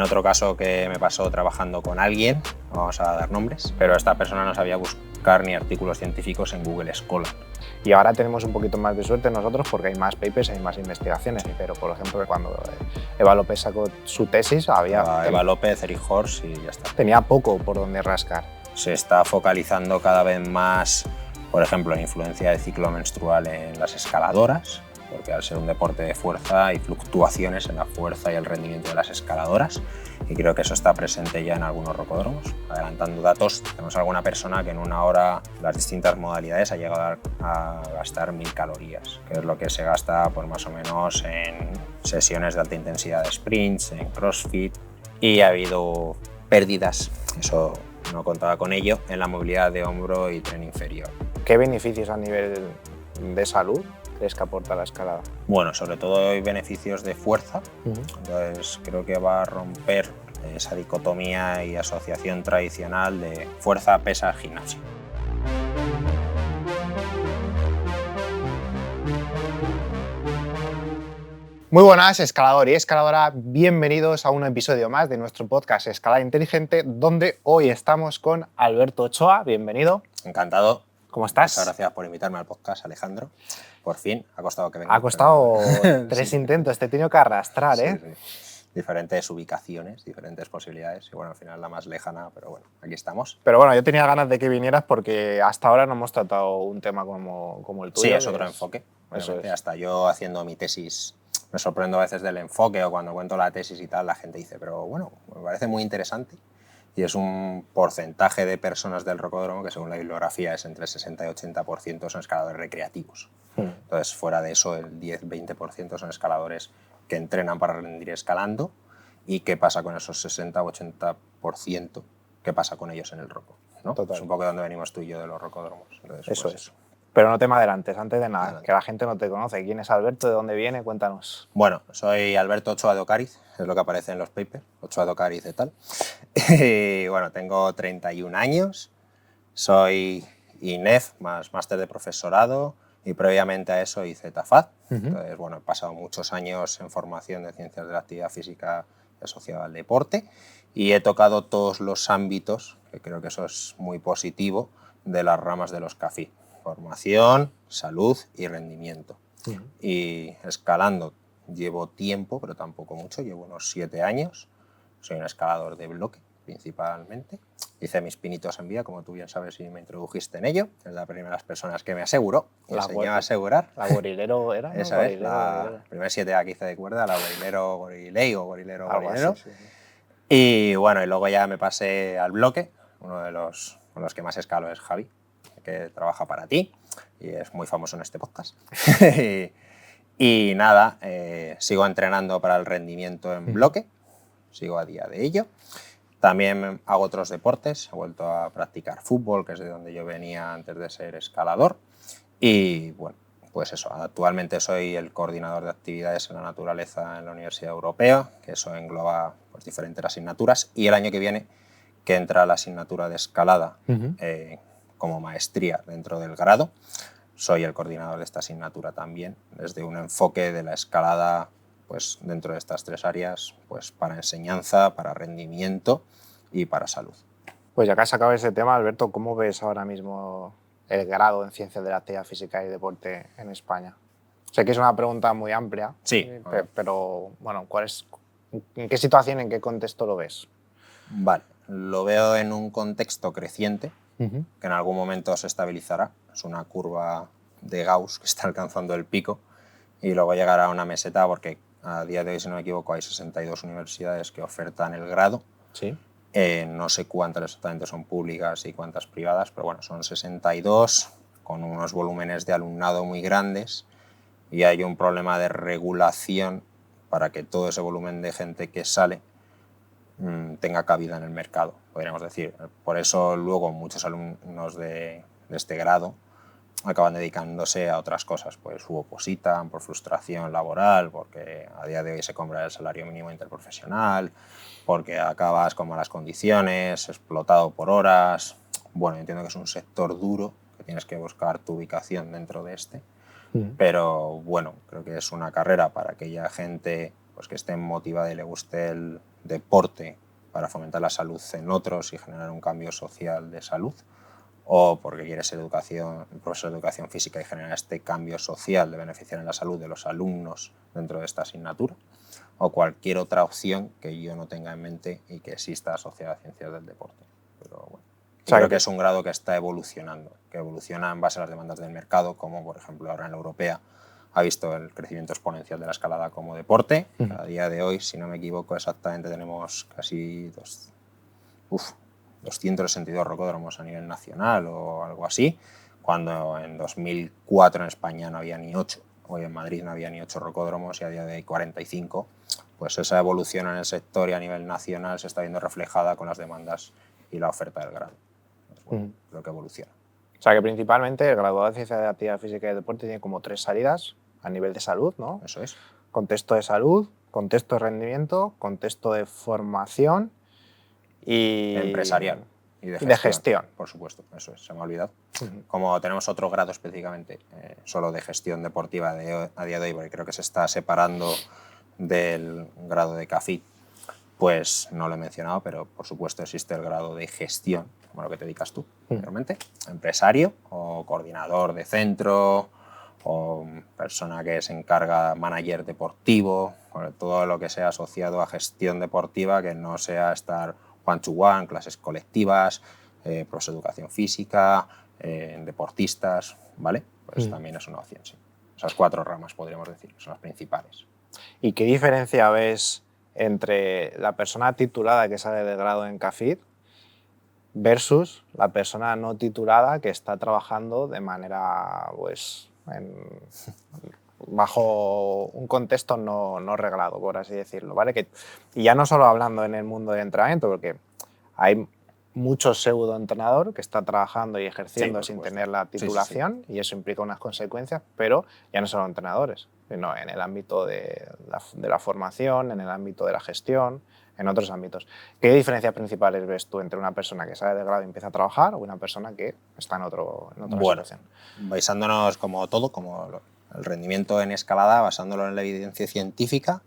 En otro caso que me pasó trabajando con alguien, no vamos a dar nombres, pero esta persona no sabía buscar ni artículos científicos en Google Scholar. Y ahora tenemos un poquito más de suerte nosotros porque hay más papers, hay más investigaciones, pero por ejemplo cuando Eva López sacó su tesis Eva López, Eric Horst y ya está. Tenía poco por donde rascar. Se está focalizando cada vez más, por ejemplo, en influencia del ciclo menstrual en las escaladoras, porque al ser un deporte de fuerza hay fluctuaciones en la fuerza y el rendimiento de las escaladoras, y creo que eso está presente ya en algunos rocódromos. Adelantando datos, tenemos alguna persona que en una hora las distintas modalidades ha llegado a gastar 1000 calorías, que es lo que se gasta pues, más o menos en sesiones de alta intensidad de sprints, en CrossFit, y ha habido pérdidas, eso no contaba con ello, en la movilidad de hombro y tren inferior. ¿Qué beneficios a nivel de salud crees que aporta la escalada? Bueno, sobre todo hay beneficios de fuerza, entonces creo que va a romper esa dicotomía y asociación tradicional de fuerza, pesa, gimnasio. Muy buenas, escalador y escaladora, bienvenidos a un episodio más de nuestro podcast Escalada Inteligente, donde hoy estamos con Alberto Ochoa. Bienvenido. Encantado. ¿Cómo estás? Muchas gracias por invitarme al podcast, Alejandro. Por fin, ha costado que venga. Ha costado 3 intentos, te he tenido que arrastrar, sí, ¿eh? Sí. Diferentes ubicaciones, diferentes posibilidades y bueno, al final la más lejana, pero bueno, aquí estamos. Pero bueno, yo tenía ganas de que vinieras porque hasta ahora no hemos tratado un tema como el tuyo. Sí, es otro enfoque. Eso es. Hasta yo haciendo mi tesis me sorprendo a veces del enfoque o cuando cuento la tesis y tal, la gente dice, pero bueno, me parece muy interesante. Y es un porcentaje de personas del rocódromo que según la bibliografía es entre 60 y 80% son escaladores recreativos. Entonces, fuera de eso, el 10-20% son escaladores que entrenan para rendir escalando. ¿Y qué pasa con esos 60 o 80%? ¿Qué pasa con ellos en el roco? ¿No? Es un poco de donde venimos tú y yo de los rocódromos. Entonces, eso pues, es. Pero no te me adelantes, antes de nada, que la gente no te conoce. ¿Quién es Alberto? ¿De dónde viene? Cuéntanos. Bueno, soy Alberto Ochoa de Ocariz, es lo que aparece en los papers, Ochoa de Ocariz y tal. Y bueno, tengo 31 años, soy INEF más máster de profesorado y previamente a eso hice TAFAD. Entonces, bueno, he pasado muchos años en formación de ciencias de la actividad física asociada al deporte y he tocado todos los ámbitos, que creo que eso es muy positivo, de las ramas de los CAFI. Formación, salud y rendimiento. Y escalando llevo tiempo, pero tampoco mucho, llevo unos 7 años. Soy un escalador de bloque, principalmente. Hice mis pinitos en vía, como tú bien sabes y me introdujiste en ello. Es la primera de las personas que me aseguró, me enseñó a asegurar. ¿La gorilero era? Esa ¿no? es, la primera 7A que hice de cuerda, la gorilero gorilei o gorilero gorilero. Sí. Y bueno, y luego ya me pasé al bloque. Uno de los con los que más escalo es Javi, que trabaja para ti y es muy famoso en este podcast. y nada, sigo entrenando para el rendimiento en bloque, sigo a día de ello. También hago otros deportes, he vuelto a practicar fútbol, que es de donde yo venía antes de ser escalador. Y bueno, pues eso, actualmente soy el coordinador de actividades en la naturaleza en la Universidad Europea, que eso engloba pues, diferentes asignaturas. Y el año que viene, que entra la asignatura de escalada, como maestría dentro del grado. Soy el coordinador de esta asignatura también, desde un enfoque de la escalada pues, dentro de estas 3 áreas, pues, para enseñanza, para rendimiento y para salud. Pues ya que has sacado ese tema, Alberto, ¿cómo ves ahora mismo el grado en Ciencias de la Actividad Física y Deporte en España? Sé que es una pregunta muy amplia, sí, pero bueno, ¿en qué situación, en qué contexto lo ves? Vale, lo veo en un contexto creciente, que en algún momento se estabilizará. Es una curva de Gauss que está alcanzando el pico y luego llegará a una meseta porque a día de hoy, si no me equivoco, hay 62 universidades que ofertan el grado. Sí. No sé cuántas exactamente son públicas y cuántas privadas, pero bueno, son 62 con unos volúmenes de alumnado muy grandes y hay un problema de regulación para que todo ese volumen de gente que sale tenga cabida en el mercado, podríamos decir. Por eso luego muchos alumnos de este grado acaban dedicándose a otras cosas, pues u opositan por frustración laboral, porque a día de hoy se cobra el salario mínimo interprofesional, porque acabas con malas condiciones, explotado por horas. Bueno, entiendo que es un sector duro, que tienes que buscar tu ubicación dentro de este, pero bueno, creo que es una carrera para aquella gente pues que esté motivada y le guste el deporte para fomentar la salud en otros y generar un cambio social de salud, o porque quiere ser profesor de educación física y generar este cambio social de beneficiar en la salud de los alumnos dentro de esta asignatura, o cualquier otra opción que yo no tenga en mente y que exista asociada a ciencias del deporte. Pero bueno, creo que es un grado que está evolucionando, que evoluciona en base a las demandas del mercado, como por ejemplo ahora en la europea ha visto el crecimiento exponencial de la escalada como deporte. A día de hoy, si no me equivoco exactamente, tenemos casi 262 rocódromos a nivel nacional o algo así, cuando en 2004 en España no había ni 8, hoy en Madrid no había ni 8 rocódromos y a día de hoy 45. Pues esa evolución en el sector y a nivel nacional se está viendo reflejada con las demandas y la oferta del grado. Pues bueno, creo que evoluciona. O sea que principalmente el graduado de Ciencias de la Actividad Física y Deporte tiene como 3 salidas a nivel de salud, ¿no? Eso es. Contexto de salud, contexto de rendimiento, contexto de formación y... Empresarial y de gestión. Por supuesto, eso es, se me ha olvidado. Como tenemos otro grado específicamente solo de gestión deportiva a día de hoy, porque creo que se está separando del grado de CAFIT, pues no lo he mencionado, pero por supuesto existe el grado de gestión, como lo que te dedicas tú, anteriormente, empresario o coordinador de centro o persona que se encarga, manager deportivo, todo lo que sea asociado a gestión deportiva, que no sea estar one-to-one, clases colectivas, profesor de educación física, deportistas, ¿vale? Pues también es una opción, sí. Esas 4 ramas, podríamos decir, son las principales. ¿Y qué diferencia ves entre la persona titulada que sale del grado en CAFIT versus la persona no titulada que está trabajando de manera, pues, bajo un contexto no reglado, por así decirlo, ¿vale? Y ya no solo hablando en el mundo del entrenamiento, porque hay mucho pseudo entrenador que está trabajando y ejerciendo sin tener la titulación, y eso implica unas consecuencias, pero ya no solo entrenadores, sino en el ámbito de la formación, en el ámbito de la gestión, en otros ámbitos. ¿Qué diferencias principales ves tú entre una persona que sale del grado y empieza a trabajar o una persona que está en otra situación? Basándonos como todo, como el rendimiento en escalada, basándolo en la evidencia científica,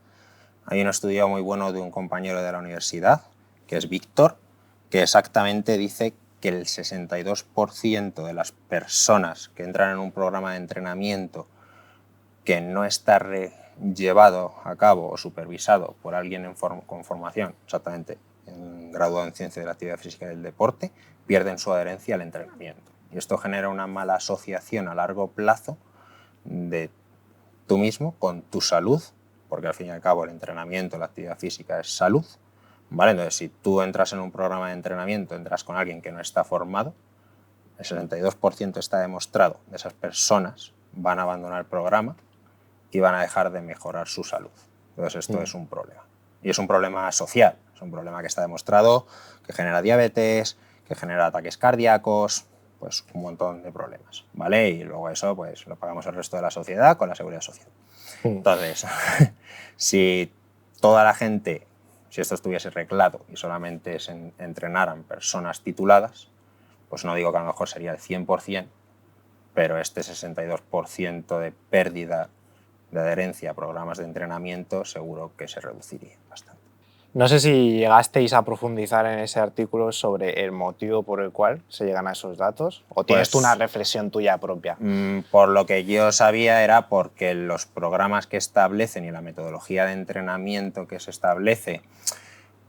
hay un estudio muy bueno de un compañero de la universidad, que es Víctor, que exactamente dice que el 62% de las personas que entran en un programa de entrenamiento que no está llevado a cabo o supervisado por alguien con formación, exactamente graduado en Ciencia de la Actividad Física y del Deporte, pierden su adherencia al entrenamiento. Y esto genera una mala asociación a largo plazo de tú mismo con tu salud, porque al fin y al cabo el entrenamiento, la actividad física es salud, ¿vale? Entonces, si tú entras en un programa de entrenamiento, entras con alguien que no está formado, el 62% está demostrado de esas personas van a abandonar el programa y van a dejar de mejorar su salud. Entonces, esto es un problema. Y es un problema social, es un problema que está demostrado, que genera diabetes, que genera ataques cardíacos, pues un montón de problemas, ¿vale? Y luego eso pues lo pagamos el resto de la sociedad con la seguridad social. Entonces, si toda la gente, si esto estuviese reglado y solamente se entrenaran personas tituladas, pues no digo que a lo mejor sería el 100%, pero este 62% de pérdida de adherencia a programas de entrenamiento seguro que se reduciría bastante. No sé si llegasteis a profundizar en ese artículo sobre el motivo por el cual se llegan a esos datos, o tienes tú una reflexión tuya propia. Por lo que yo sabía era porque los programas que establecen y la metodología de entrenamiento que se establece,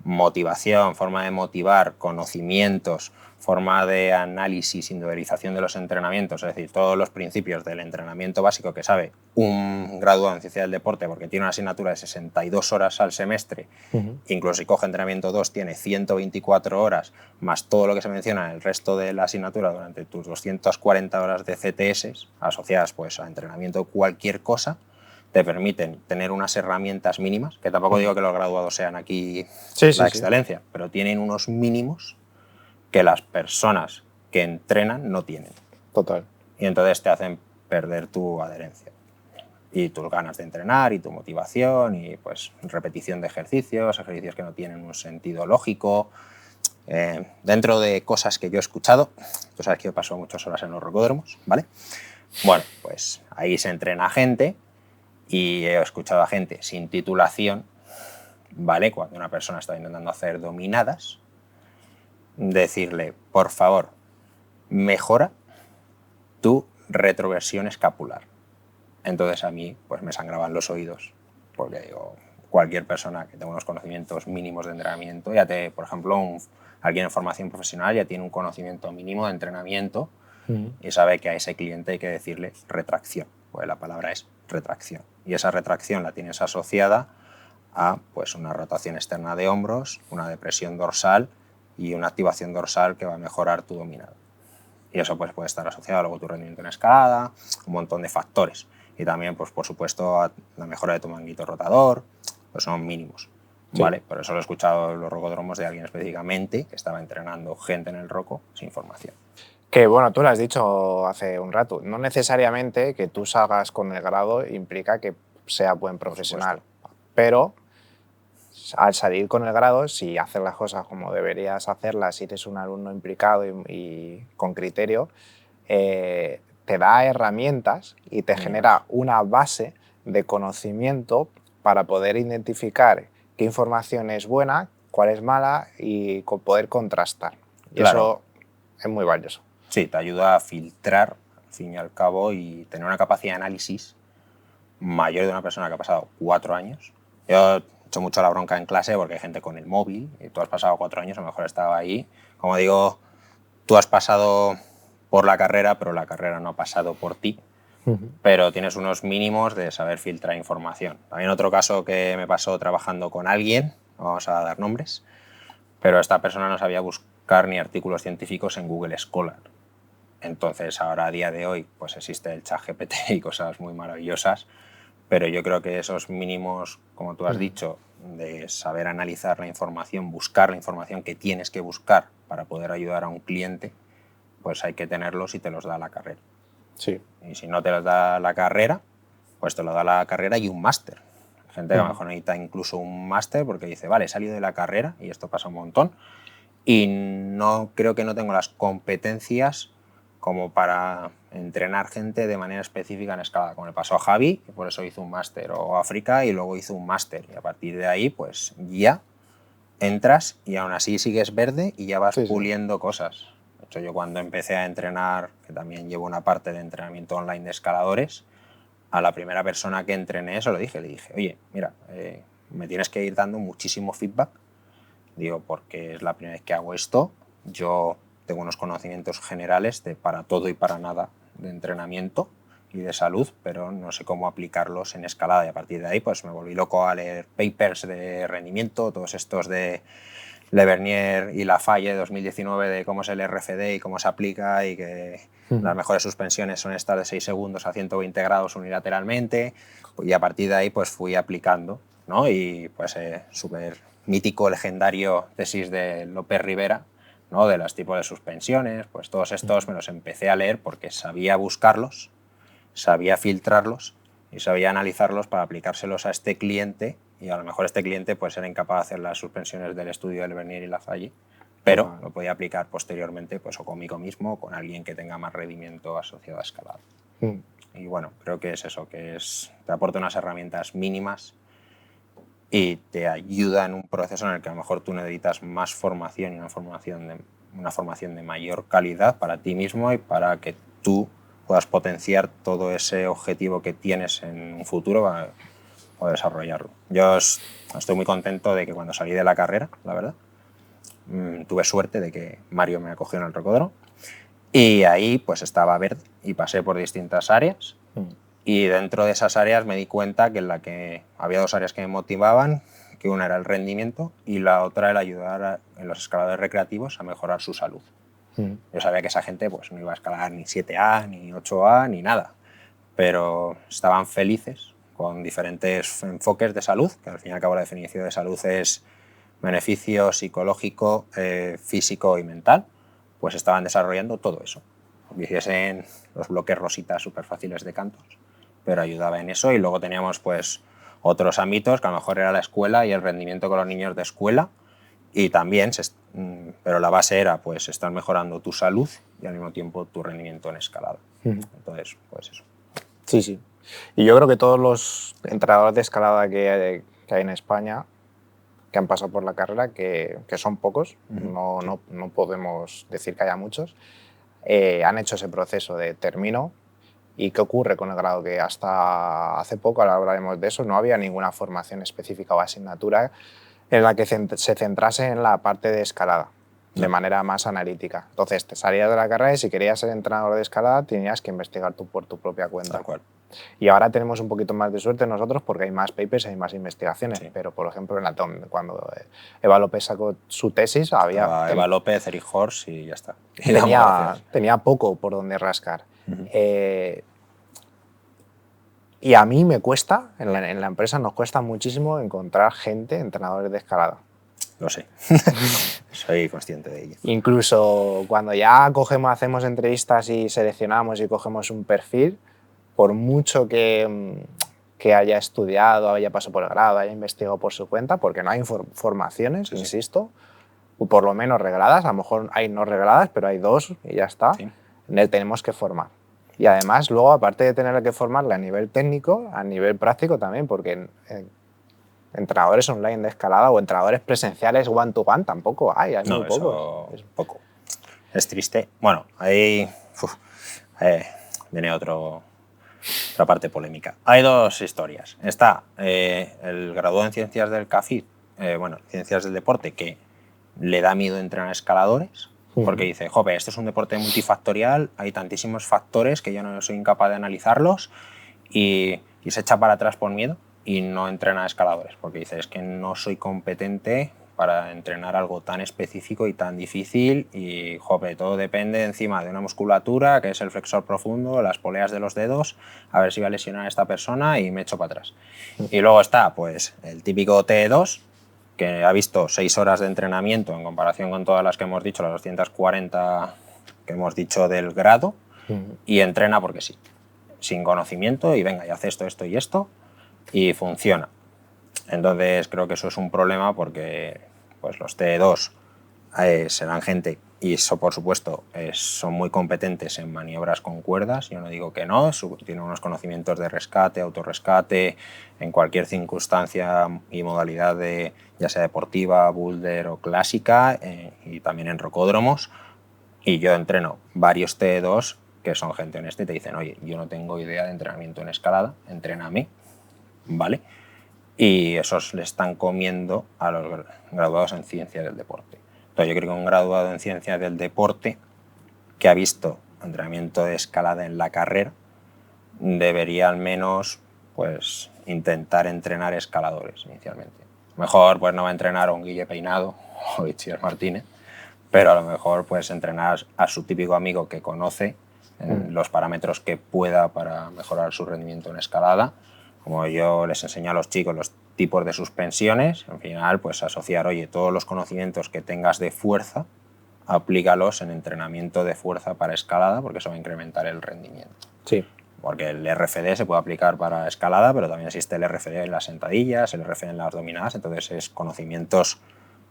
motivación, forma de motivar, conocimientos, forma de análisis, individualización de los entrenamientos, es decir, todos los principios del entrenamiento básico que sabe un graduado en Ciencia del Deporte, porque tiene una asignatura de 62 horas al semestre, incluso si coge entrenamiento 2 tiene 124 horas, más todo lo que se menciona en el resto de la asignatura durante tus 240 horas de CTS, asociadas pues a entrenamiento cualquier cosa, te permiten tener unas herramientas mínimas, que tampoco digo que los graduados sean aquí la excelencia, pero tienen unos mínimos que las personas que entrenan no tienen. Total. Y entonces te hacen perder tu adherencia y tus ganas de entrenar y tu motivación y pues repetición de ejercicios que no tienen un sentido lógico. Dentro de cosas que yo he escuchado, tú sabes que yo paso muchas horas en los rocódromos, ¿vale? Bueno, pues ahí se entrena gente y he escuchado a gente sin titulación ¿vale? Cuando una persona está intentando hacer dominadas, decirle, por favor, mejora tu retroversión escapular. Entonces a mí pues me sangraban los oídos, porque digo, cualquier persona que tenga unos conocimientos mínimos de entrenamiento, por ejemplo, alguien en formación profesional ya tiene un conocimiento mínimo de entrenamiento y sabe que a ese cliente hay que decirle retracción, pues la palabra es retracción. Y esa retracción la tienes asociada a pues, una rotación externa de hombros, una depresión dorsal y una activación dorsal que va a mejorar tu dominada. Y eso pues, puede estar asociado luego a tu rendimiento en escalada, un montón de factores. Y también, pues, por supuesto, a la mejora de tu manguito rotador, pues son mínimos. Sí. ¿Vale? Por eso lo he escuchado en los rocódromos de alguien específicamente que estaba entrenando gente en el roco sin formación. Que bueno, tú lo has dicho hace un rato, no necesariamente que tú salgas con el grado implica que sea buen profesional, pero al salir con el grado, si haces las cosas como deberías hacerlas, si eres un alumno implicado y con criterio, te da herramientas y te genera una base de conocimiento para poder identificar qué información es buena, cuál es mala y poder contrastar. Y claro, eso es muy valioso. Sí, te ayuda a filtrar, al fin y al cabo, y tener una capacidad de análisis mayor de una persona que ha pasado 4 años. Yo he hecho mucho la bronca en clase porque hay gente con el móvil y tú has pasado 4 años, a lo mejor estaba ahí. Como digo, tú has pasado por la carrera, pero la carrera no ha pasado por ti. Pero tienes unos mínimos de saber filtrar información. También otro caso que me pasó trabajando con alguien, no vamos a dar nombres, pero esta persona no sabía buscar ni artículos científicos en Google Scholar. Entonces, ahora a día de hoy pues existe el ChatGPT y cosas muy maravillosas, pero yo creo que esos mínimos, como tú has dicho, de saber analizar la información, buscar la información que tienes que buscar para poder ayudar a un cliente, pues hay que tenerlos y te los da la carrera. Sí. Y si no te los da la carrera, pues te lo da la carrera y un máster. Hay gente que a lo mejor necesita incluso un máster porque dice, vale, he salido de la carrera, y esto pasa un montón, y no creo que no tengo las competencias como para entrenar gente de manera específica en escalada, como le pasó a Javi, que por eso hizo un máster, o a África y luego hizo un máster, y a partir de ahí pues ya entras y aún así sigues verde y ya vas puliendo cosas. De hecho, yo cuando empecé a entrenar, que también llevo una parte de entrenamiento online de escaladores, a la primera persona que entrené eso le dije, oye, mira, me tienes que ir dando muchísimo feedback, digo, porque es la primera vez que hago esto, yo tengo unos conocimientos generales de para todo y para nada de entrenamiento y de salud, pero no sé cómo aplicarlos en escalada, y a partir de ahí pues me volví loco a leer papers de rendimiento, todos estos de Le Vernier y Lafalle de 2019 de cómo es el RFD y cómo se aplica, y que las mejores suspensiones son estas de 6 segundos a 120 grados unilateralmente, y a partir de ahí pues fui aplicando, ¿no? Y pues súper mítico, legendario tesis de López Rivera, ¿no? De los tipos de suspensiones, pues todos estos me los empecé a leer porque sabía buscarlos, sabía filtrarlos y sabía analizarlos para aplicárselos a este cliente, y a lo mejor este cliente pues era incapaz de hacer las suspensiones del estudio del Vernier y Lafalle, pero lo podía aplicar posteriormente pues o conmigo mismo o con alguien que tenga más rendimiento asociado a escalada. Y bueno, creo que es eso, que te aporta unas herramientas mínimas y te ayuda en un proceso en el que a lo mejor tú necesitas más formación y una formación de mayor calidad para ti mismo y para que tú puedas potenciar todo ese objetivo que tienes en un futuro para poder desarrollarlo. Yo estoy muy contento de que cuando salí de la carrera, la verdad, tuve suerte de que Mario me acogió en el rocódromo y ahí pues estaba verde y pasé por distintas áreas. Y dentro de esas áreas me di cuenta que había 2 áreas que me motivaban, que una era el rendimiento y la otra era ayudar en los escaladores recreativos a mejorar su salud. Yo sabía que esa gente pues, no iba a escalar ni 7A, ni 8A, ni nada, pero estaban felices con diferentes enfoques de salud, que al fin y al cabo la definición de salud es beneficio psicológico, físico y mental, pues estaban desarrollando todo eso. Hiciesen los bloques rositas súper fáciles de cantos, pero ayudaba en eso. Y luego teníamos pues otros ámbitos que a lo mejor era la escuela y el rendimiento con los niños de escuela, y también, pero la base era pues estar mejorando tu salud y al mismo tiempo tu rendimiento en escalada. Entonces, pues eso. Sí, sí. Y yo creo que todos los entrenadores de escalada que hay en España que han pasado por la carrera, que son pocos, no podemos decir que haya muchos, han hecho ese proceso de termino. ¿Y qué ocurre con el grado? Que hasta hace poco, ahora hablaremos de eso, no había ninguna formación específica o asignatura en la que se centrase en la parte de escalada, de manera más analítica. Entonces, te salías de la carrera y si querías ser entrenador de escalada tenías que investigar tú por tu propia cuenta. Tal cual. Y ahora tenemos un poquito más de suerte nosotros porque hay más papers, hay más investigaciones. Sí. Pero, por ejemplo, en la TOM, cuando Eva López sacó su tesis, había... Eva López, Eric Horst y ya está. Y tenía poco por donde rascar. Y a mí me cuesta, en la empresa nos cuesta muchísimo encontrar gente, entrenadores de escalada. Lo sé, soy consciente de ello. Incluso cuando ya hacemos entrevistas y seleccionamos y cogemos un perfil, por mucho que haya estudiado, haya pasado por el grado, haya investigado por su cuenta, porque no hay formaciones, sí, insisto, sí. Por lo menos regladas, a lo mejor hay no regladas, pero hay 2 y ya está, sí. Tenemos que formar. Y además, luego, aparte de tener que formarla a nivel técnico, a nivel práctico también, porque entrenadores online de escalada o entrenadores presenciales one-to-one tampoco hay muy pocos. Es poco. Es triste. Bueno, ahí viene otra parte polémica. Hay 2 historias. Está el graduado en Ciencias del CAFID, Ciencias del Deporte, que le da miedo entrenar escaladores, porque dice, jope, esto es un deporte multifactorial, hay tantísimos factores que yo no soy incapaz de analizarlos y se echa para atrás por miedo y no entrena a escaladores, porque dice, es que no soy competente para entrenar algo tan específico y tan difícil y, jope, todo depende encima de una musculatura, que es el flexor profundo, las poleas de los dedos, a ver si va a lesionar a esta persona y me echo para atrás. Y luego está, pues, el típico T2, que ha visto 6 horas de entrenamiento en comparación con todas las que hemos dicho, las 240 que hemos dicho del grado, y entrena porque sí, sin conocimiento, y venga, y hace esto, esto y esto, y funciona. Entonces creo que eso es un problema porque pues, los T2 serán gente, y eso por supuesto son muy competentes en maniobras con cuerdas, yo no digo que no, tienen unos conocimientos de rescate, autorrescate, en cualquier circunstancia y modalidad ya sea deportiva, boulder o clásica, y también en rocódromos, y yo entreno varios T2 que son gente honesta y te dicen, oye, yo no tengo idea de entrenamiento en escalada, entréname, ¿vale? Y esos le están comiendo a los graduados en Ciencias del Deporte. Entonces yo creo que un graduado en Ciencias del Deporte que ha visto entrenamiento de escalada en la carrera debería al menos pues, intentar entrenar escaladores inicialmente. Mejor pues, no va a entrenar a un Guille Peinado o Itziar Martínez, pero a lo mejor pues, entrenar a su típico amigo que conoce los parámetros que pueda para mejorar su rendimiento en escalada. Como yo les enseño a los chicos los tipos de suspensiones, al final pues asociar, oye, todos los conocimientos que tengas de fuerza, aplícalos en entrenamiento de fuerza para escalada, porque eso va a incrementar el rendimiento. Sí. Porque el RFD se puede aplicar para escalada, pero también existe el RFD en las sentadillas, el RFD en las dominadas, entonces es conocimientos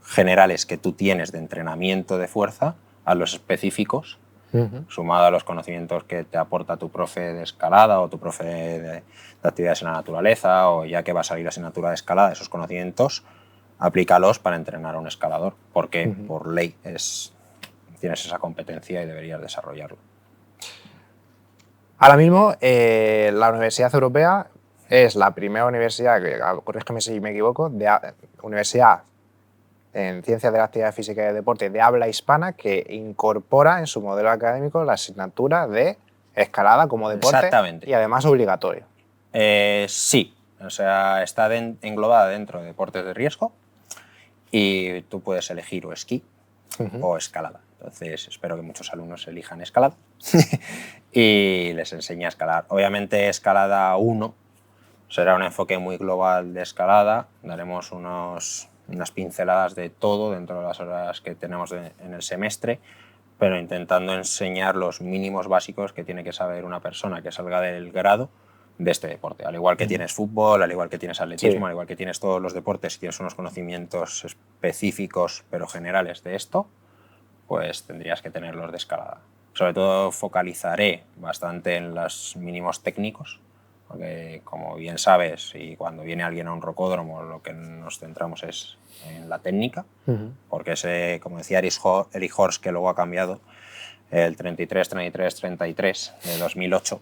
generales que tú tienes de entrenamiento de fuerza a los específicos, sumado a los conocimientos que te aporta tu profe de escalada o tu profe de actividades en la naturaleza, o ya que va a salir la asignatura de escalada, esos conocimientos, aplícalos para entrenar a un escalador, porque por ley tienes esa competencia y deberías desarrollarlo. Ahora mismo, la Universidad Europea es la primera universidad, corrígeme si me equivoco, universidad en Ciencias de la Actividad Física y del Deporte de habla hispana que incorpora en su modelo académico la asignatura de escalada como deporte. Exactamente. Y además obligatorio. Sí, o sea, está englobada dentro de deportes de riesgo y tú puedes elegir o esquí o escalada. Entonces espero que muchos alumnos elijan escalada y les enseñe a escalar. Obviamente escalada 1 será un enfoque muy global de escalada, daremos unas pinceladas de todo dentro de las horas que tenemos en el semestre, pero intentando enseñar los mínimos básicos que tiene que saber una persona que salga del grado de este deporte. Al igual que tienes fútbol, al igual que tienes atletismo, al igual que tienes todos los deportes y tienes unos conocimientos específicos pero generales de esto, pues tendrías que tenerlos de escalada. Sobre todo focalizaré bastante en los mínimos técnicos, porque como bien sabes, y cuando viene alguien a un rocódromo, lo que nos centramos es en la técnica, porque ese, como decía Eric Horst, que luego ha cambiado, el 33-33-33 de 2008,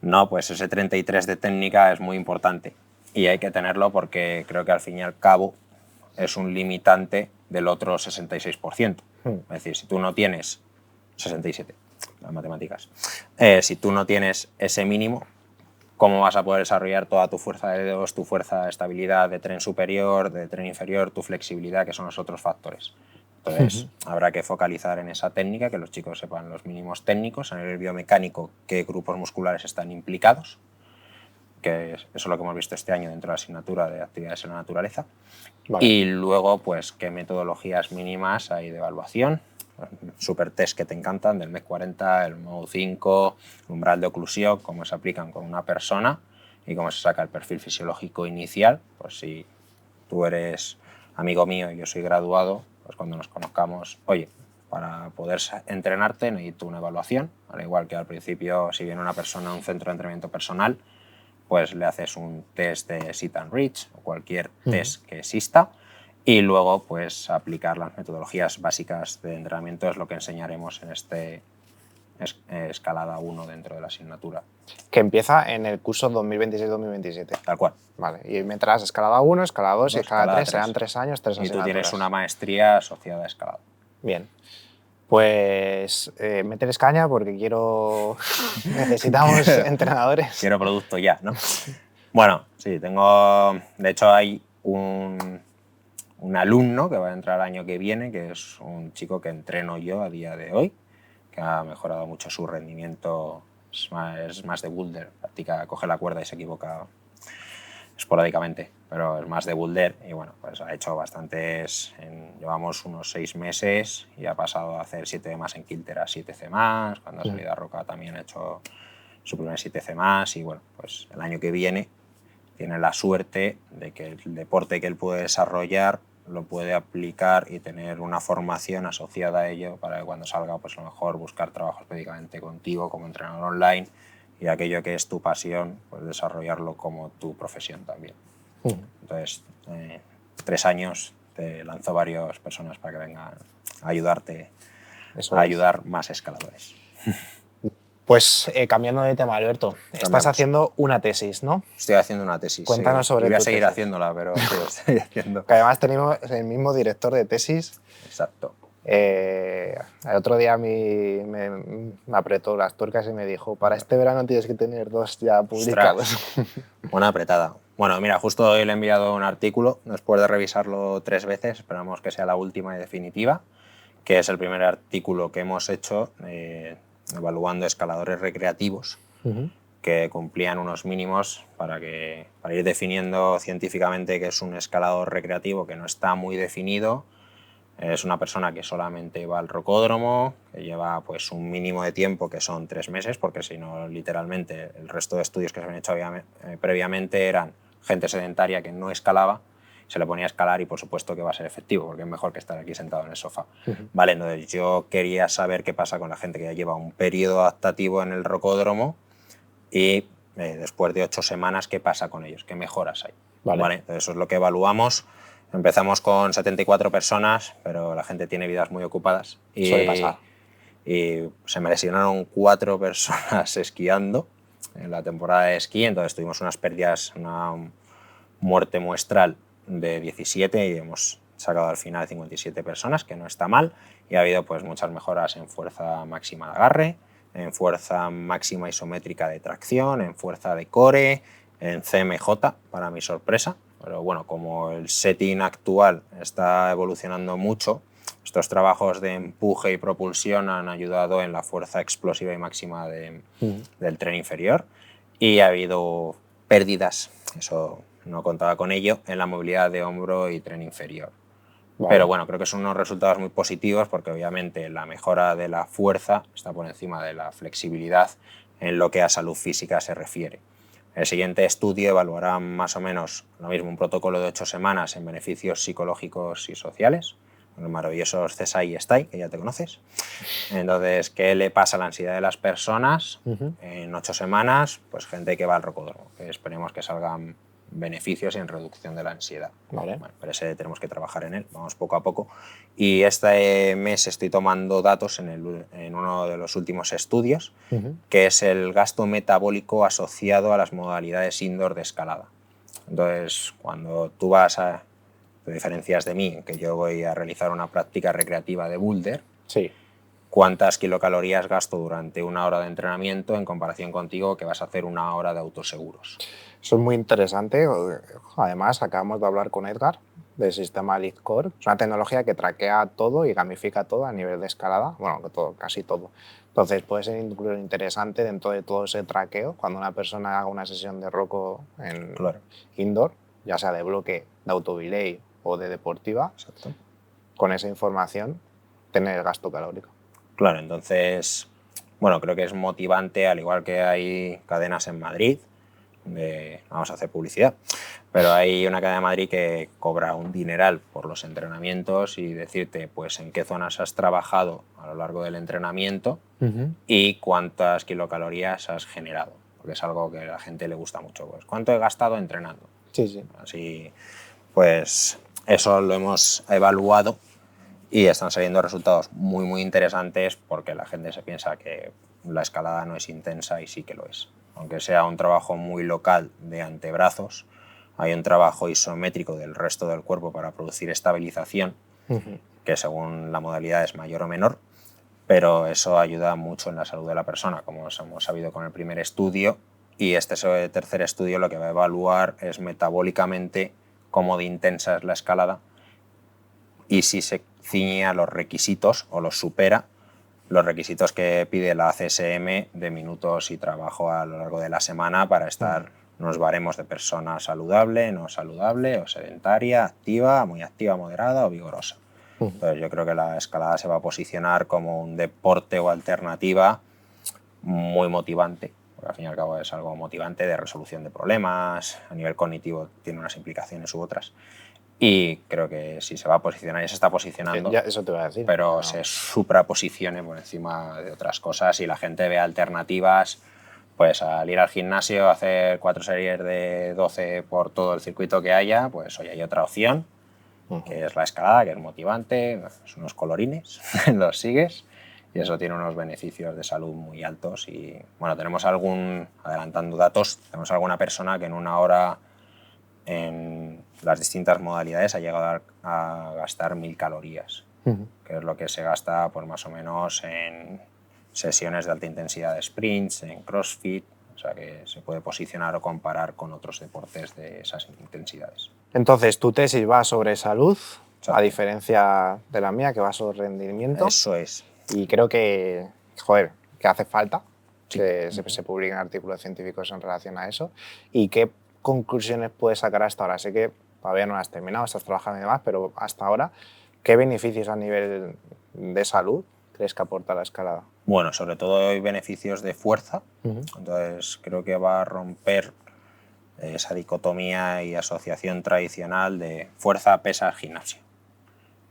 no, pues ese 33 de técnica es muy importante y hay que tenerlo porque creo que al fin y al cabo es un limitante del otro 66%. Es decir, si tú no tienes 67, las matemáticas, si tú no tienes ese mínimo, ¿cómo vas a poder desarrollar toda tu fuerza de dedos, tu fuerza de estabilidad de tren superior, de tren inferior, tu flexibilidad, que son los otros factores? Entonces, habrá que focalizar en esa técnica, que los chicos sepan los mínimos técnicos, a nivel biomecánico, qué grupos musculares están implicados, que eso es lo que hemos visto este año dentro de la asignatura de actividades en la naturaleza. Vale. Y luego, pues, qué metodologías mínimas hay de evaluación, super test que te encantan, del MEC 40, el MOU 5, el umbral de oclusión, cómo se aplican con una persona y cómo se saca el perfil fisiológico inicial. Pues si tú eres amigo mío y yo soy graduado, pues cuando nos conozcamos, oye, para poder entrenarte necesito una evaluación, al igual que al principio, si viene una persona a un centro de entrenamiento personal, pues le haces un test de sit and reach o cualquier test que exista, y luego pues aplicar las metodologías básicas de entrenamiento es lo que enseñaremos en este escalada 1 dentro de la asignatura. Que empieza en el curso 2026-2027. Tal cual. Vale, y mientras escalada 1, escalada 2 y escalada 3 serán 3 años, 3 asignaturas. Y tú tienes una maestría asociada a escalada. Bien. Pues meter caña porque necesitamos entrenadores. Quiero producto ya, ¿no? Bueno, sí, tengo... De hecho, hay un alumno que va a entrar el año que viene, que es un chico que entreno yo a día de hoy, que ha mejorado mucho su rendimiento, es más de boulder, practica, coge la cuerda y se equivoca esporádicamente, pero es más de boulder y bueno, pues ha hecho bastantes, llevamos unos 6 meses y ha pasado a hacer 7 más en Kilter a 7C más, cuando ha salido a Roca también ha hecho su primer 7C más y bueno, pues el año que viene tiene la suerte de que el deporte que él puede desarrollar lo puede aplicar y tener una formación asociada a ello para que cuando salga, pues a lo mejor buscar trabajo específicamente contigo como entrenador online y aquello que es tu pasión, pues desarrollarlo como tu profesión también. Entonces, 3 años te lanzo varias personas para que vengan a ayudarte, a ayudar más escaladores. Pues cambiando de tema, Alberto, estás haciendo una tesis, ¿no? Estoy haciendo una tesis. Cuéntanos sobre tu tesis. Voy a seguir haciéndola, pero sí, lo estoy haciendo. Que además tenemos el mismo director de tesis. Exacto. El otro día me apretó las tuercas y me dijo, para este verano tienes que tener 2 ya publicados. Buena apretada. Bueno, mira, justo hoy le he enviado un artículo, después de revisarlo 3 veces, esperamos que sea la última y definitiva, que es el primer artículo que hemos hecho evaluando escaladores recreativos que cumplían unos mínimos para ir definiendo científicamente qué es un escalador recreativo que no está muy definido. Es una persona que solamente va al rocódromo, que lleva pues un mínimo de tiempo que son 3 meses, porque si no, literalmente, el resto de estudios que se habían hecho previamente eran gente sedentaria que no escalaba, se le ponía a escalar y por supuesto que va a ser efectivo, porque es mejor que estar aquí sentado en el sofá. Vale, entonces yo quería saber qué pasa con la gente que ya lleva un periodo adaptativo en el rocódromo y después de 8 semanas, ¿qué pasa con ellos? ¿Qué mejoras hay? Vale, entonces eso es lo que evaluamos. Empezamos con 74 personas, pero la gente tiene vidas muy ocupadas. Suele pasar. Y se me lesionaron 4 personas esquiando en la temporada de esquí, entonces tuvimos unas pérdidas, una muerte muestral de 17 y hemos sacado al final 57 personas, que no está mal, y ha habido pues muchas mejoras en fuerza máxima de agarre, en fuerza máxima isométrica de tracción, en fuerza de core, en CMJ, para mi sorpresa. Pero bueno, como el setting actual está evolucionando mucho, estos trabajos de empuje y propulsión han ayudado en la fuerza explosiva y máxima del tren inferior y ha habido pérdidas, eso no contaba con ello, en la movilidad de hombro y tren inferior. Vale. Pero bueno, creo que son unos resultados muy positivos porque obviamente la mejora de la fuerza está por encima de la flexibilidad en lo que a salud física se refiere. El siguiente estudio evaluará más o menos lo mismo, un protocolo de 8 semanas en beneficios psicológicos y sociales, los maravillosos CSI y STAI, que ya te conoces. Entonces, ¿qué le pasa a la ansiedad de las personas? En 8 semanas, pues gente que va al rocódromo, que esperemos que salgan beneficios en reducción de la ansiedad. Vale. Bueno, pero ese tenemos que trabajar en él, vamos poco a poco. Y este mes estoy tomando datos en uno de los últimos estudios, que es el gasto metabólico asociado a las modalidades indoor de escalada. Entonces, cuando tú te diferencias de mí, que yo voy a realizar una práctica recreativa de boulder, Sí. ¿cuántas kilocalorías gasto durante 1 hora de entrenamiento en comparación contigo que vas a hacer 1 hora de autoseguros? Eso es muy interesante. Además, acabamos de hablar con Edgar del sistema LeadCore. Es una tecnología que traquea todo y gamifica todo a nivel de escalada. Bueno, todo, casi todo. Entonces, puede ser incluso interesante dentro de todo ese traqueo cuando una persona haga una sesión de roco en Claro. indoor, ya sea de bloque, de autobelay o de deportiva. Exacto. Con esa información, tener el gasto calórico. Claro, entonces, bueno, creo que es motivante, al igual que hay cadenas en Madrid, vamos a hacer publicidad, pero hay una cadena de Madrid que cobra un dineral por los entrenamientos y decirte pues en qué zonas has trabajado a lo largo del entrenamiento y cuántas kilocalorías has generado, porque es algo que a la gente le gusta mucho. Pues, ¿cuánto he gastado entrenando? Sí, sí. Así, pues eso lo hemos evaluado y están saliendo resultados muy, muy interesantes porque la gente se piensa que la escalada no es intensa y sí que lo es. Aunque sea un trabajo muy local de antebrazos, hay un trabajo isométrico del resto del cuerpo para producir estabilización, que según la modalidad es mayor o menor, pero eso ayuda mucho en la salud de la persona, como hemos sabido con el primer estudio, y este tercer estudio lo que va a evaluar es metabólicamente cómo de intensa es la escalada y si se ciñe a los requisitos o los supera los requisitos que pide la CSM de minutos y trabajo a lo largo de la semana para estar unos baremos de persona saludable, no saludable o sedentaria, activa, muy activa, moderada o vigorosa. Entonces yo creo que la escalada se va a posicionar como un deporte o alternativa muy motivante, porque al fin y al cabo es algo motivante de resolución de problemas, a nivel cognitivo tiene unas implicaciones u otras. Y creo que sí se va a posicionar, ya se está posicionando, Ya, eso te iba a decir. pero se supraposicione por encima de otras cosas y la gente ve alternativas, pues al ir al gimnasio, hacer 4 series de 12 por todo el circuito que haya, pues hoy hay otra opción, que es la escalada, que es motivante, son unos colorines, los sigues y eso tiene unos beneficios de salud muy altos. Y bueno, adelantando datos, tenemos alguna persona que en 1 hora en las distintas modalidades ha llegado a gastar 1000 calorías, que es lo que se gasta pues, más o menos en sesiones de alta intensidad de sprints, en CrossFit, o sea que se puede posicionar o comparar con otros deportes de esas intensidades. Entonces, tu tesis va sobre salud, Exacto. a diferencia de la mía, que va sobre rendimiento. Eso es. Y creo que, joder, que hace falta que se publiquen artículos científicos en relación a eso. ¿Y qué conclusiones puedes sacar hasta ahora? Sé que todavía no has terminado, estás trabajando y demás, pero hasta ahora, ¿qué beneficios a nivel de salud crees que aporta la escalada? Bueno, sobre todo hay beneficios de fuerza, entonces creo que va a romper esa dicotomía y asociación tradicional de fuerza, pesas, gimnasio,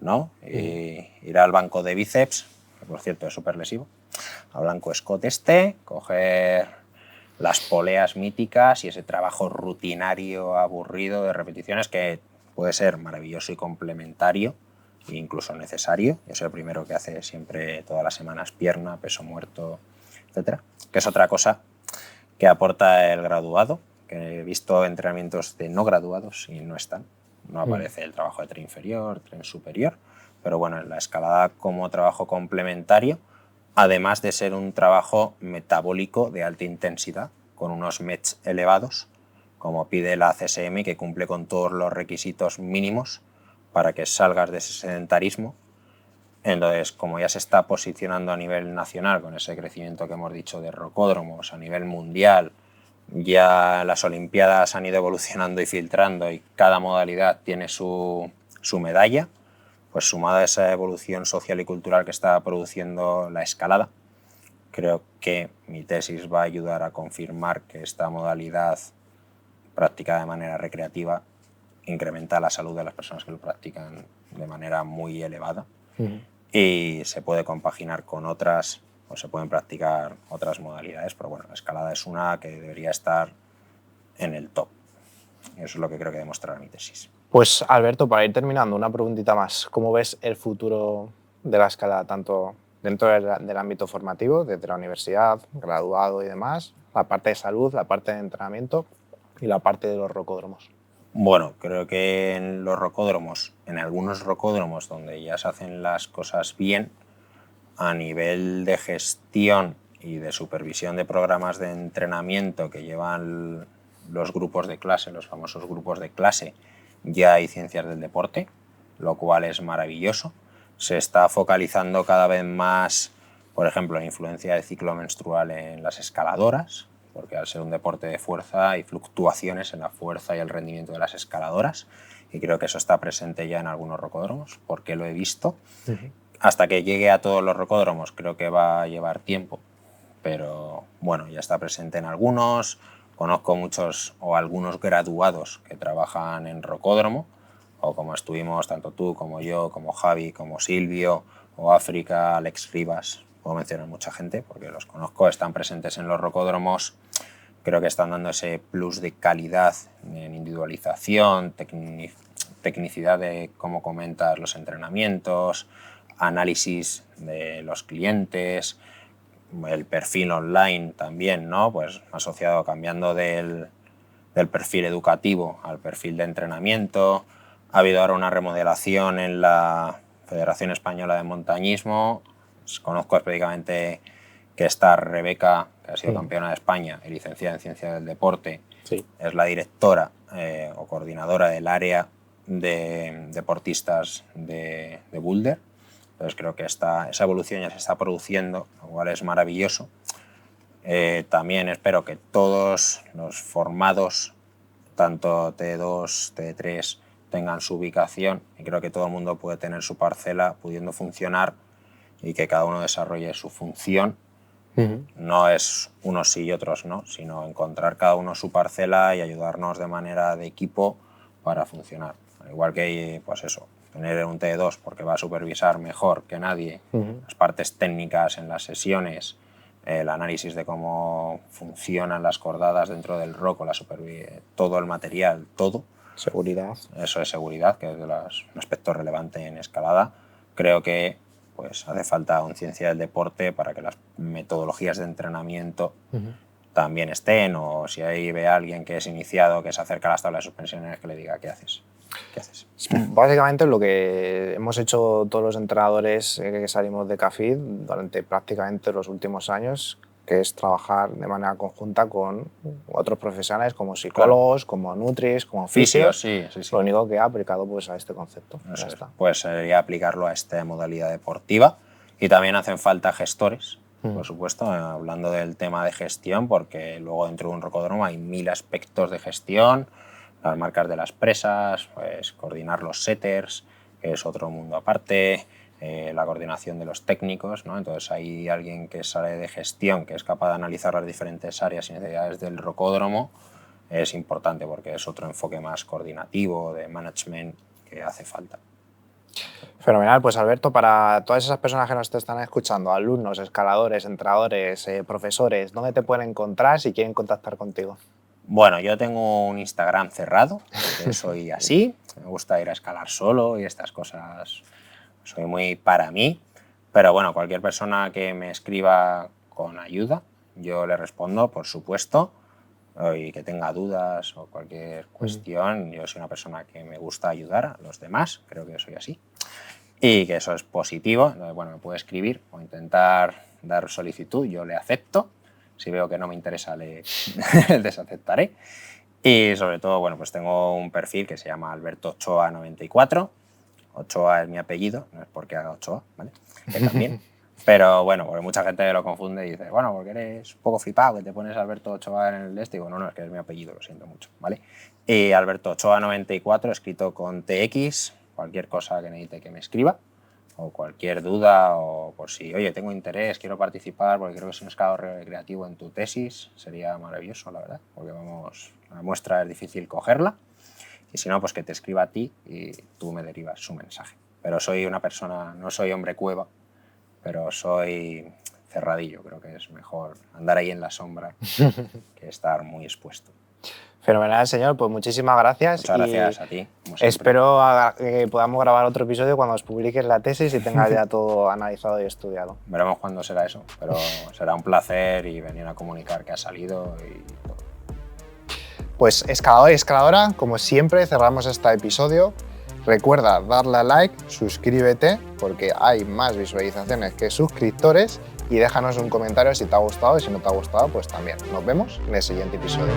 ¿no? Y ir al banco de bíceps, que por cierto es súper lesivo, al blanco Scott coger las poleas míticas y ese trabajo rutinario, aburrido de repeticiones que puede ser maravilloso y complementario e incluso necesario. Yo soy el primero que hace siempre todas las semanas pierna, peso muerto, etcétera, que es otra cosa que aporta el graduado, que he visto entrenamientos de no graduados y no están. No aparece el trabajo de tren inferior, tren superior, pero bueno, en la escalada como trabajo complementario, además de ser un trabajo metabólico de alta intensidad, con unos METs elevados, como pide la CSM, que cumple con todos los requisitos mínimos para que salgas de ese sedentarismo. Entonces, como ya se está posicionando a nivel nacional con ese crecimiento que hemos dicho de rocódromos, a nivel mundial, ya las Olimpiadas han ido evolucionando y filtrando y cada modalidad tiene su medalla, pues sumada a esa evolución social y cultural que está produciendo la escalada, creo que mi tesis va a ayudar a confirmar que esta modalidad practicada de manera recreativa incrementa la salud de las personas que lo practican de manera muy elevada y se puede compaginar con otras, o se pueden practicar otras modalidades, pero bueno, la escalada es una que debería estar en el top. Eso es lo que creo que demostrará mi tesis. Pues Alberto, para ir terminando, una preguntita más. ¿Cómo ves el futuro de la escalada, tanto dentro del ámbito formativo, desde la universidad, graduado y demás, la parte de salud, la parte de entrenamiento y la parte de los rocódromos? Bueno, creo que en los rocódromos, en algunos rocódromos donde ya se hacen las cosas bien, a nivel de gestión y de supervisión de programas de entrenamiento que llevan los grupos de clase, los famosos grupos de clase, ya hay ciencias del deporte, lo cual es maravilloso. Se está focalizando cada vez más, por ejemplo, la influencia del ciclo menstrual en las escaladoras, porque al ser un deporte de fuerza hay fluctuaciones en la fuerza y el rendimiento de las escaladoras, y creo que eso está presente ya en algunos rocódromos, porque lo he visto. Hasta que llegue a todos los rocódromos creo que va a llevar tiempo, pero bueno, ya está presente en algunos. Conozco muchos o algunos graduados que trabajan en rocódromo, o como estuvimos tanto tú como yo, como Javi, como Silvio, o África, Alex Rivas, puedo mencionar mucha gente porque los conozco, están presentes en los rocódromos. Creo que están dando ese plus de calidad en individualización, tecnicidad de cómo comentas los entrenamientos, análisis de los clientes, el perfil online también, ¿no? Pues asociado, cambiando del perfil educativo al perfil de entrenamiento. Ha habido ahora una remodelación en la Federación Española de Montañismo. Conozco específicamente que está Rebeca, que ha sido campeona de España y licenciada en Ciencia del Deporte. Sí. Es la directora o coordinadora del área de deportistas de boulder. Entonces creo que esa evolución ya se está produciendo, lo cual es maravilloso. También espero que todos los formados, tanto T2, T3, tengan su ubicación, y creo que todo el mundo puede tener su parcela pudiendo funcionar y que cada uno desarrolle su función. No es unos sí y otros no, sino encontrar cada uno su parcela y ayudarnos de manera de equipo para funcionar. Al igual que, pues eso, tener un T2 porque va a supervisar mejor que nadie las partes técnicas en las sesiones, el análisis de cómo funcionan las cordadas dentro del roco, todo el material, todo. Seguridad. Eso es seguridad, que es un aspecto relevante en escalada. Creo que pues hace falta una ciencia del deporte para que las metodologías de entrenamiento también estén, o si ahí ve a alguien que es iniciado, que se acerca a las tablas de suspensiones, que le diga ¿qué haces? ¿Qué haces? Básicamente lo que hemos hecho todos los entrenadores que salimos de CAFID durante prácticamente los últimos años, que es trabajar de manera conjunta con otros profesionales como psicólogos, como nutris, como fisios. Sí. Lo único que ha aplicado pues, a este concepto. Eso es. Pues sería aplicarlo a esta modalidad deportiva. Y también hacen falta gestores, por supuesto, hablando del tema de gestión, porque luego dentro de un rocódromo hay 1000 aspectos de gestión, las marcas de las presas, pues coordinar los setters, que es otro mundo aparte, la coordinación de los técnicos, ¿no? Entonces hay alguien que sale de gestión, que es capaz de analizar las diferentes áreas y necesidades del rocódromo, es importante porque es otro enfoque más coordinativo, de management, que hace falta. Fenomenal, pues Alberto, para todas esas personas que nos te están escuchando, alumnos, escaladores, entrenadores, profesores, ¿dónde te pueden encontrar si quieren contactar contigo? Bueno, yo tengo un Instagram cerrado, porque soy así, me gusta ir a escalar solo y estas cosas, soy muy para mí, pero bueno, cualquier persona que me escriba con ayuda, yo le respondo, por supuesto, y que tenga dudas o cualquier cuestión, yo soy una persona que me gusta ayudar a los demás, creo que soy así, y que eso es positivo. Entonces, bueno, me puede escribir o intentar dar solicitud, yo le acepto. Si veo que no me interesa, le desaceptaré. Y sobre todo, bueno, pues tengo un perfil que se llama Alberto Ochoa 94. Ochoa es mi apellido, no es porque haga Ochoa, ¿vale? Que también. Pero bueno, porque mucha gente lo confunde y dice, bueno, porque eres un poco flipado que te pones Alberto Ochoa en el este. Digo, no, es que es mi apellido, lo siento mucho, ¿vale? Y Alberto Ochoa 94, escrito con TX, cualquier cosa que necesite que me escriba, o cualquier duda, o por si, oye, tengo interés, quiero participar porque creo que es un escalador recreativo en tu tesis, sería maravilloso, la verdad, porque vamos, la muestra es difícil cogerla. y si no, pues que te escriba a ti y tú me derivas su mensaje. Pero soy una persona, no soy hombre cueva, pero soy cerradillo. Creo que es mejor andar ahí en la sombra que estar muy expuesto. Fenomenal, señor. Pues muchísimas gracias. Muchas gracias a ti. Espero que podamos grabar otro episodio cuando os publiques la tesis y tengas ya todo analizado y estudiado. Veremos cuándo será eso, pero será un placer y venir a comunicar que ha salido y todo. Pues escalador y escaladora, como siempre, cerramos este episodio. Recuerda darle a like, suscríbete, porque hay más visualizaciones que suscriptores, y déjanos un comentario si te ha gustado y si no te ha gustado, pues también. Nos vemos en el siguiente episodio.